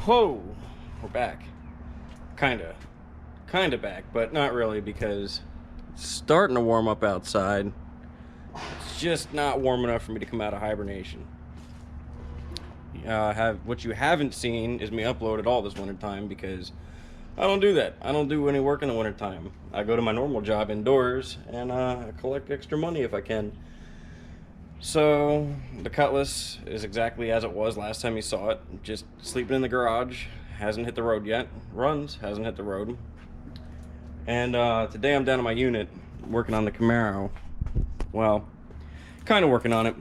Whoa, we're back. Kinda back, but not really, because it's starting to warm up outside. It's just not warm enough for me to come out of hibernation. What you haven't seen is me upload at all this winter time, because I don't do that. I don't do any work in the winter time. I go to my normal job indoors and I collect extra money if I can. So the Cutlass is exactly as it was last time you saw it. Just sleeping in the garage. Hasn't hit the road yet. Runs, hasn't hit the road. And today I'm down at my unit working on the Camaro. Well, kind of working on it.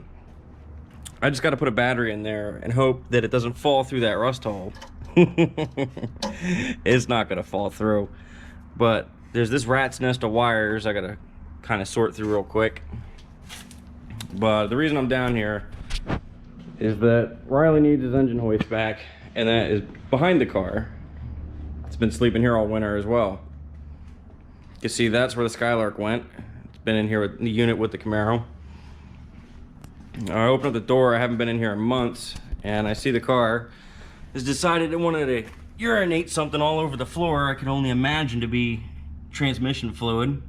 I just got to put a battery in there and hope that it doesn't fall through that rust hole. It's not going to fall through. But there's this rat's nest of wires I got to kind of sort through real quick. But the reason I'm down here is that Riley needs his engine hoist back, and that is behind the car. It's been sleeping here all winter as well. You can see that's where the Skylark went. It's been in here with the unit with the Camaro. I opened up the door. I haven't been in here in months, and I see the car has decided it wanted to urinate something all over the floor. I can only imagine to be transmission fluid.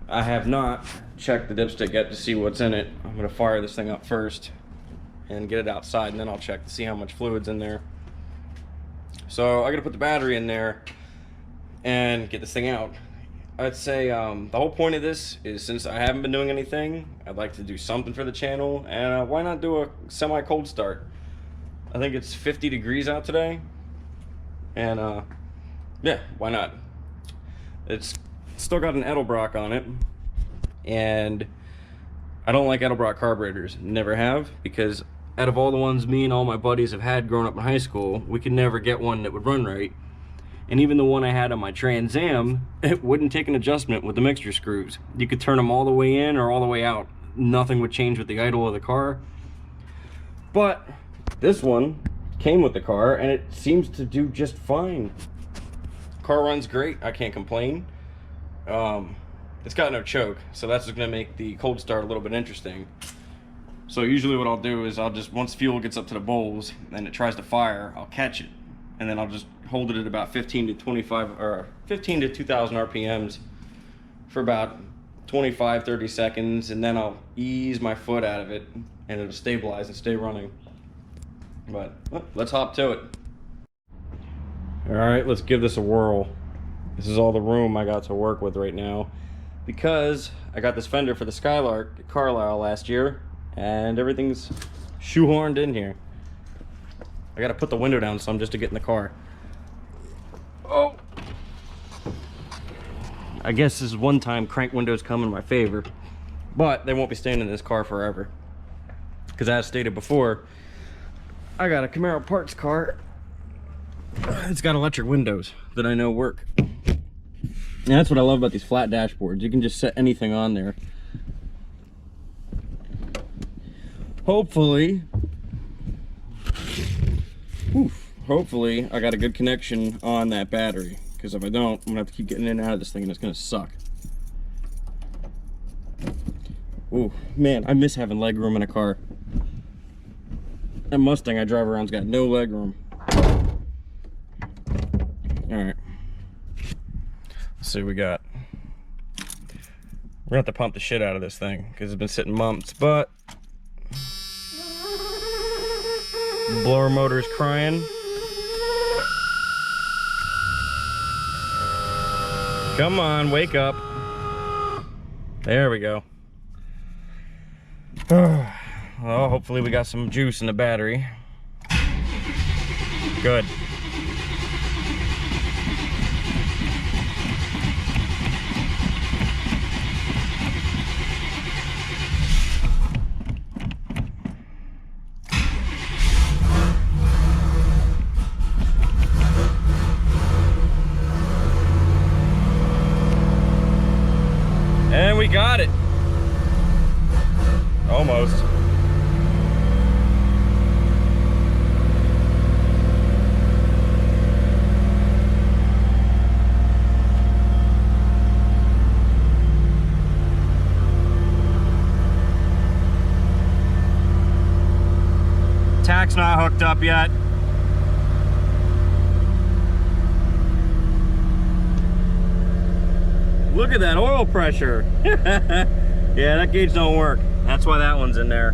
I have not checked the dipstick yet to see what's in it. I'm gonna fire this thing up first and get it outside, and then I'll check to see how much fluid's in there. So I gotta put the battery in there and get this thing out. I'd say the whole point of this is, since I haven't been doing anything, I'd like to do something for the channel, and why not do a semi-cold start? I think it's 50 degrees out today, and yeah, why not? It's still got an Edelbrock on it, and I don't like Edelbrock carburetors. Never have, because out of all the ones me and all my buddies have had growing up in high school, we could never get one that would run right. And even the one I had on my Trans Am, it wouldn't take an adjustment with the mixture screws. You could turn them all the way in or all the way out. Nothing would change with the idle of the car. But this one came with the car, and it seems to do just fine. Car runs great. I can't complain. It's got no choke, so that's just gonna make the cold start a little bit interesting. So usually what I'll do is I'll just, once fuel gets up to the bowls and it tries to fire, I'll catch it, and then I'll just hold it at about 15 to 25 or 15 to 2000 RPMs for about 25-30 seconds, and then I'll ease my foot out of it and it'll stabilize and stay running. But well, let's hop to it. All right, let's give this a whirl. This is all the room I got to work with right now, because I got this fender for the Skylark at Carlisle last year, and everything's shoehorned in here. I gotta put the window down some just to get in the car. Oh! I guess this is one time crank windows come in my favor, but they won't be staying in this car forever. Because as stated before, I got a Camaro parts car. It's got electric windows that I know work. And that's what I love about these flat dashboards. You can just set anything on there. Hopefully I got a good connection on that battery, because if I don't, I'm gonna have to keep getting in and out of this thing, and it's gonna suck. Ooh, man, I miss having leg room in a car. That Mustang I drive around's got no leg room. Alright. Let's see what we got. We're gonna have to pump the shit out of this thing, because it's been sitting months, but blower motor's crying. Come on, wake up. There we go. Well, hopefully we got some juice in the battery. Good. And we got it. Almost. Tach's not hooked up yet. Look at that oil pressure. Yeah, that gauge don't work. That's why that one's in there.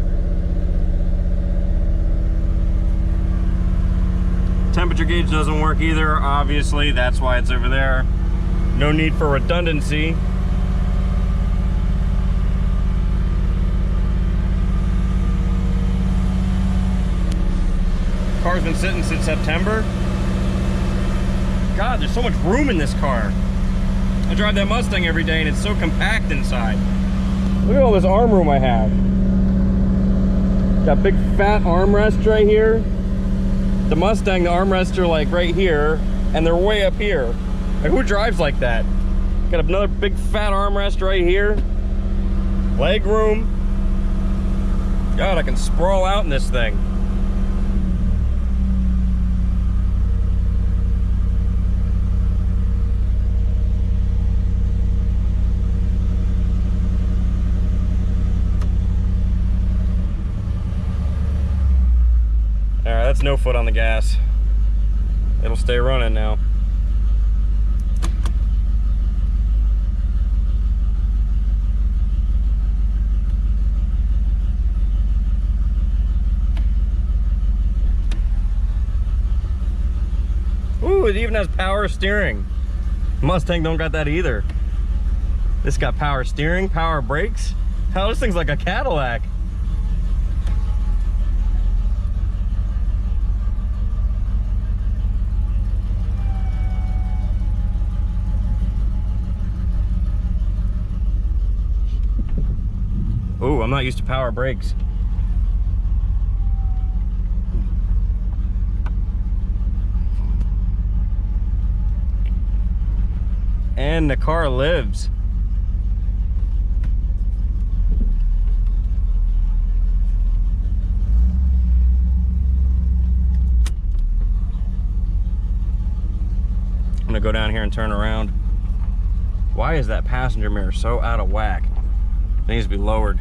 Temperature gauge doesn't work either, obviously. That's why it's over there. No need for redundancy. Car's been sitting since September. God, there's so much room in this car. I drive that Mustang every day and it's so compact inside. Look at all this arm room I have. Got big fat armrest right here. The Mustang, the armrests are like right here and they're way up here. Like, who drives like that? Got another big fat armrest right here. Leg room. God, I can sprawl out in this thing. Alright, that's no foot on the gas. It'll stay running now. Ooh, it even has power steering. Mustang don't got that either. This got power steering, power brakes. Hell, this thing's like a Cadillac. Ooh, I'm not used to power brakes. And the car lives. I'm gonna go down here and turn around. Why is that passenger mirror so out of whack? It needs to be lowered.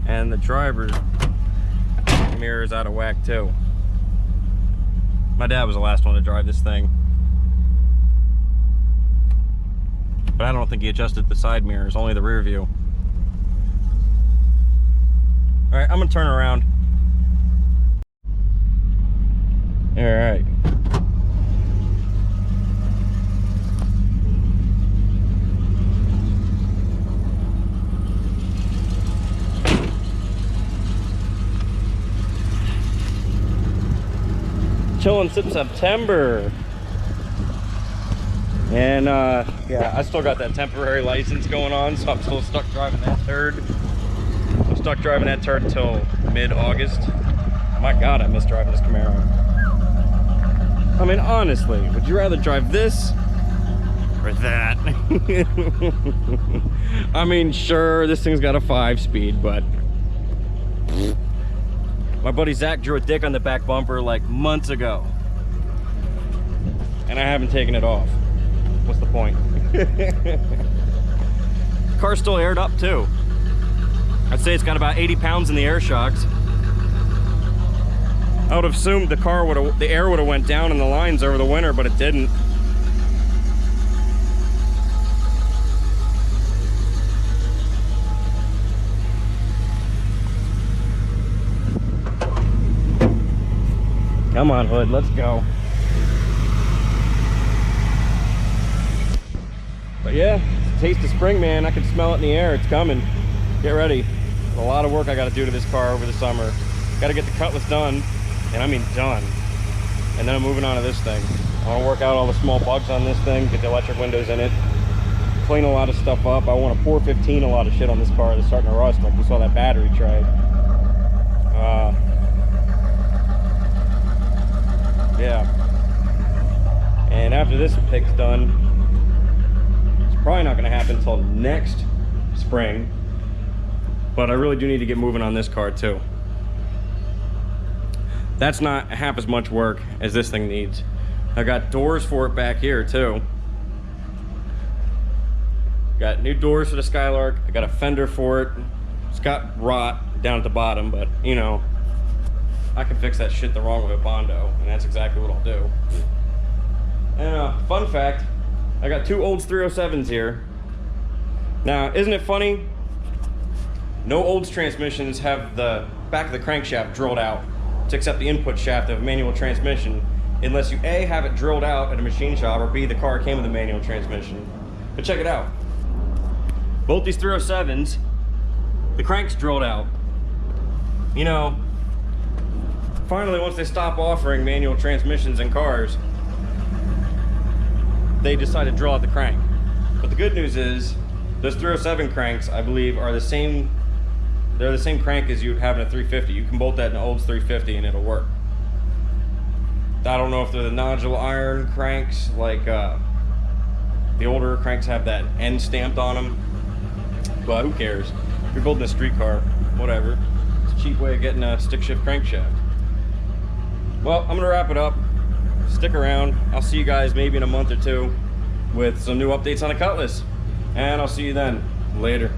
And the driver's mirror is out of whack too. My dad was the last one to drive this thing. But I don't think he adjusted the side mirrors, only the rear view. All right, I'm gonna turn around. All right. Chilling since September. And yeah, I still got that temporary license going on, so I'm still stuck driving that turd. I'm stuck driving that turd until mid-August. My God, I miss driving this Camaro. I mean, honestly, would you rather drive this or that? I mean, sure, this thing's got a 5-speed, but my buddy Zach drew a dick on the back bumper like months ago, and I haven't taken it off. What's the point? Car's still aired up too. I'd say it's got about 80 pounds in the air shocks. I would have assumed the air would have went down in the lines over the winter, but it didn't. Come on, hood, let's go. But yeah, it's a taste of spring, man. I can smell it in the air. It's coming. Get ready. There's a lot of work I got to do to this car over the summer. Got to get the cutlass done, and I mean done. And then I'm moving on to this thing. I want to work out all the small bugs on this thing, get the electric windows in it, clean a lot of stuff up. I want to 415 a lot of shit on this car that's starting to rust, like we saw that battery tray. Yeah. And after this pig's done, it's probably not going to happen until next spring. But I really do need to get moving on this car too. That's not half as much work as this thing needs. I got doors for it back here too. Got new doors for the Skylark. I got a fender for it. It's got rot down at the bottom, but you know, I can fix that shit the wrong way with Bondo, and that's exactly what I'll do. And fun fact, I got two Olds 307s here. Now, isn't it funny? No Olds transmissions have the back of the crankshaft drilled out to accept the input shaft of a manual transmission, unless you A, have it drilled out at a machine shop, or B, the car came with a manual transmission. But check it out. Both these 307s, the crank's drilled out. You know, finally, once they stop offering manual transmissions in cars, they decided to drill out the crank. But the good news is, those 307 cranks, I believe, are the same. They're the same crank as you'd have in a 350. You can bolt that in an Olds 350 and it'll work. I don't know if they're the nodule iron cranks, like the older cranks have that N stamped on them. But who cares? If you're building a street car, whatever. It's a cheap way of getting a stick shift crankshaft. Well, I'm gonna wrap it up. Stick around. I'll see you guys maybe in a month or two with some new updates on the Cutlass. And I'll see you then. Later.